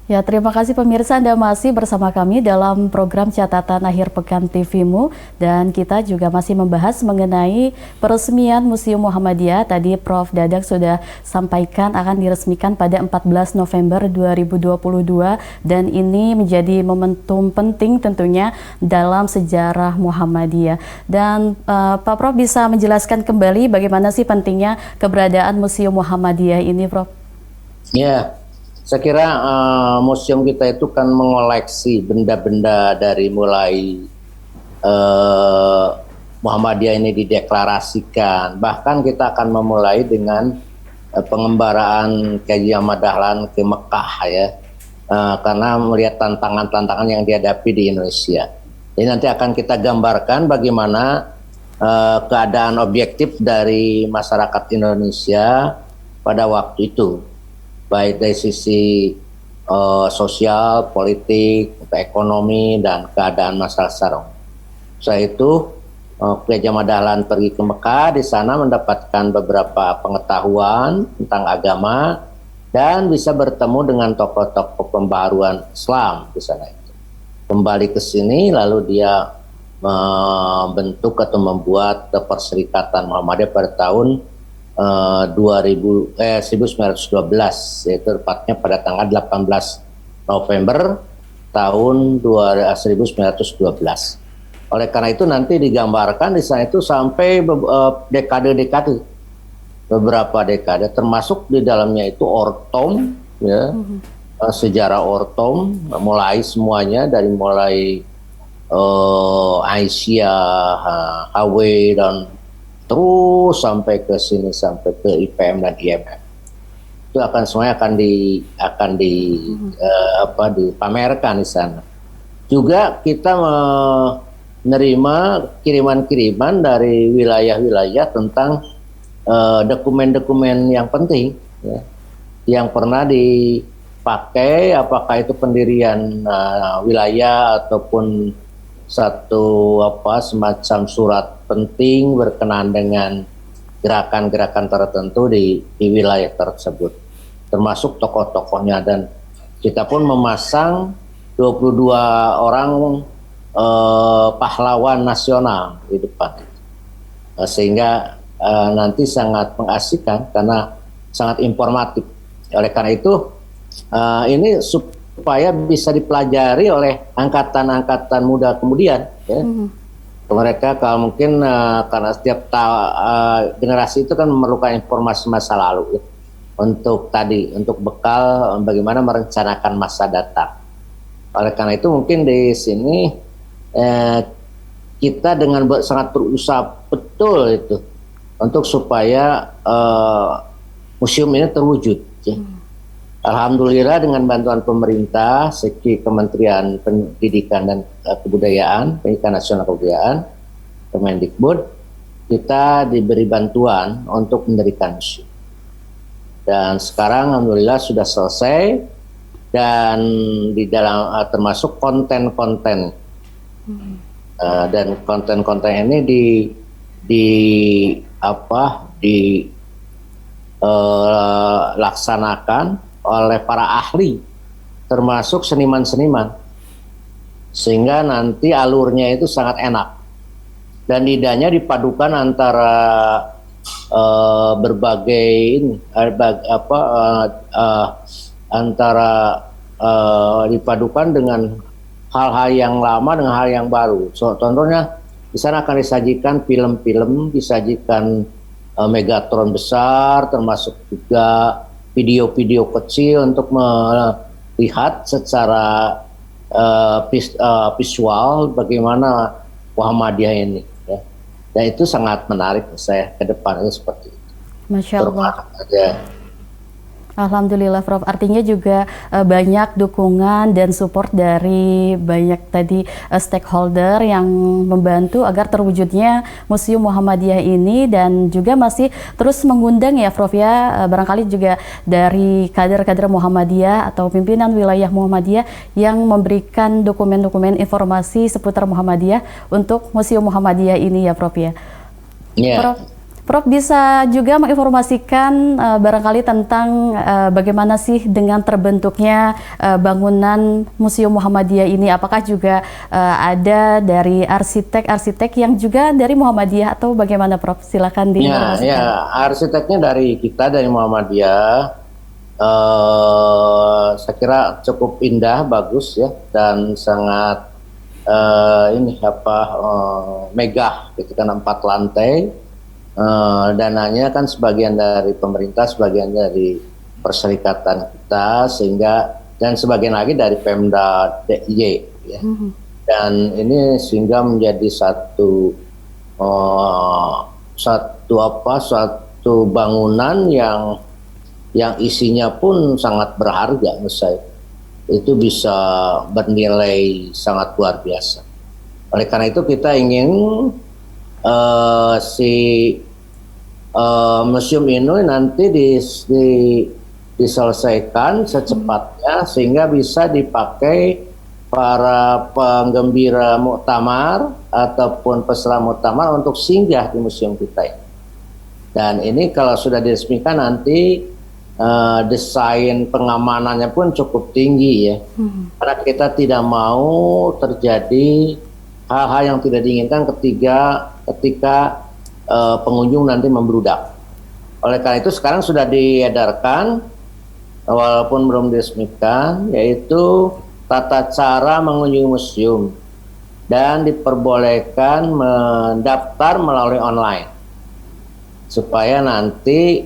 Ya, terima kasih pemirsa, Anda masih bersama kami dalam program Catatan Akhir Pekan TV-mu, dan kita juga masih membahas mengenai peresmian Museum Muhammadiyah. Tadi Prof. Dadang sudah sampaikan akan diresmikan pada 14 November 2022 dan ini menjadi momentum penting tentunya dalam sejarah Muhammadiyah. Dan Pak Prof bisa menjelaskan kembali bagaimana sih pentingnya keberadaan Museum Muhammadiyah ini, Prof? Ya, saya kira museum kita itu kan mengoleksi benda-benda dari mulai Muhammadiyah ini dideklarasikan. Bahkan kita akan memulai dengan pengembaraan Kiai Ahmad Dahlan ke Mekah ya, karena melihat tantangan-tantangan yang dihadapi di Indonesia. Jadi nanti akan kita gambarkan bagaimana keadaan objektif dari masyarakat Indonesia pada waktu itu, baik dari sisi sosial, politik, ekonomi, dan keadaan masyarakat secara umum. Setelah itu, Kiai Ahmad Dahlan pergi ke Mekah, di sana mendapatkan beberapa pengetahuan tentang agama dan bisa bertemu dengan tokoh-tokoh pembaharuan Islam di sana itu. Kembali ke sini, lalu dia membentuk atau membuat Perserikatan Muhammadiyah pada tahun 1912, yaitu tepatnya pada tanggal 18 November tahun 1912. Oleh karena itu nanti digambarkan di sana itu sampai dekade-dekade, beberapa dekade, termasuk di dalamnya itu Ortom, ya, sejarah Ortom, mulai semuanya dari mulai Aisyah, HW, dan terus sampai ke sini, sampai ke IPM dan IMF. Itu semuanya akan dipamerkan di sana. Juga kita menerima kiriman-kiriman dari wilayah-wilayah tentang dokumen-dokumen yang penting ya, yang pernah dipakai, apakah itu pendirian wilayah ataupun satu semacam surat penting berkenaan dengan gerakan-gerakan tertentu di wilayah tersebut, termasuk tokoh-tokohnya. Dan kita pun memasang 22 orang pahlawan nasional di depan, sehingga nanti sangat mengasihkan karena sangat informatif. Oleh karena itu ini supaya bisa dipelajari oleh angkatan-angkatan muda kemudian ya. Mereka kalau mungkin karena setiap generasi itu kan memerlukan informasi masa lalu ya, untuk bekal bagaimana merencanakan masa datang. Oleh karena itu mungkin di sini kita dengan sangat berusaha betul itu untuk supaya museum ini terwujud ya. Alhamdulillah dengan bantuan pemerintah, segi Kementerian Pendidikan dan Kebudayaan, Pendidikan Nasional Kebudayaan, Kemendikbud, kita diberi bantuan untuk mendirikan museum. Dan sekarang alhamdulillah sudah selesai, dan di dalam termasuk konten-konten dan konten-konten ini dilaksanakan oleh para ahli, termasuk seniman-seniman, sehingga nanti alurnya itu sangat enak dan lidahnya dipadukan antara dipadukan dengan hal-hal yang lama dengan hal yang baru. Contohnya di sana akan disajikan film-film, disajikan Megatron besar, termasuk juga video-video kecil untuk melihat secara visual bagaimana Muhammadiyah ini ya. Dan itu sangat menarik saya ke depannya seperti itu. Masya Allah. Alhamdulillah, Prof. Artinya juga banyak dukungan dan support dari banyak tadi stakeholder yang membantu agar terwujudnya Museum Muhammadiyah ini, dan juga masih terus mengundang ya, Prof ya, barangkali juga dari kader-kader Muhammadiyah atau pimpinan wilayah Muhammadiyah yang memberikan dokumen-dokumen informasi seputar Muhammadiyah untuk Museum Muhammadiyah ini ya, Prof ya. Yeah. Prof, Prof bisa juga menginformasikan barangkali tentang bagaimana sih dengan terbentuknya bangunan Museum Muhammadiyah ini? Apakah juga ada dari arsitek-arsitek yang juga dari Muhammadiyah atau bagaimana, Prof? Silakan diinformasikan. Ya, arsiteknya dari kita, dari Muhammadiyah. Saya kira cukup indah, bagus ya, dan sangat megah, gitu kan, 4 lantai. Dananya kan sebagian dari pemerintah, sebagian dari perserikatan kita, sehingga dan sebagian lagi dari Pemda DIY ya. Dan ini sehingga menjadi satu bangunan yang isinya pun sangat berharga menurut saya. Itu bisa bernilai sangat luar biasa. Oleh karena itu kita ingin museum ini nanti diselesaikan secepatnya sehingga bisa dipakai para penggembira muktamar ataupun peserta muktamar untuk singgah di museum kita ini. Dan ini kalau sudah diresmikan nanti desain pengamanannya pun cukup tinggi ya. Karena kita tidak mau terjadi hal-hal yang tidak diinginkan ketika pengunjung nanti membludak. Oleh karena itu sekarang sudah diedarkan, walaupun belum diresmikan, yaitu tata cara mengunjungi museum dan diperbolehkan mendaftar melalui online supaya nanti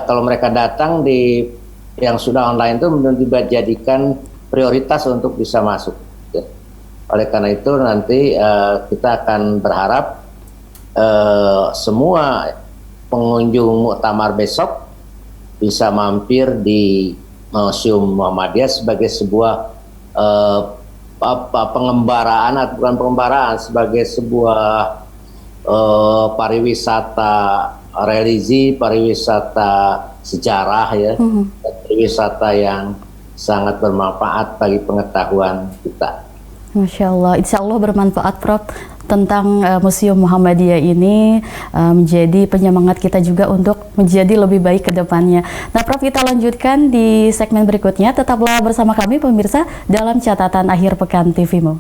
kalau mereka datang yang sudah online itu dijadikan prioritas untuk bisa masuk. Oleh karena itu nanti kita akan berharap semua pengunjung muktamar besok bisa mampir di Museum Muhammadiyah sebagai sebuah pengembaraan atau bukan pengembaraan, sebagai sebuah pariwisata religi, pariwisata sejarah ya, pariwisata yang sangat bermanfaat bagi pengetahuan kita. Masya Allah, insya Allah bermanfaat, Prof. Tentang Museum Muhammadiyah ini menjadi penyemangat kita juga untuk menjadi lebih baik ke depannya. Nah, Prof, kita lanjutkan di segmen berikutnya. Tetaplah bersama kami pemirsa dalam catatan akhir pekan TV-mu.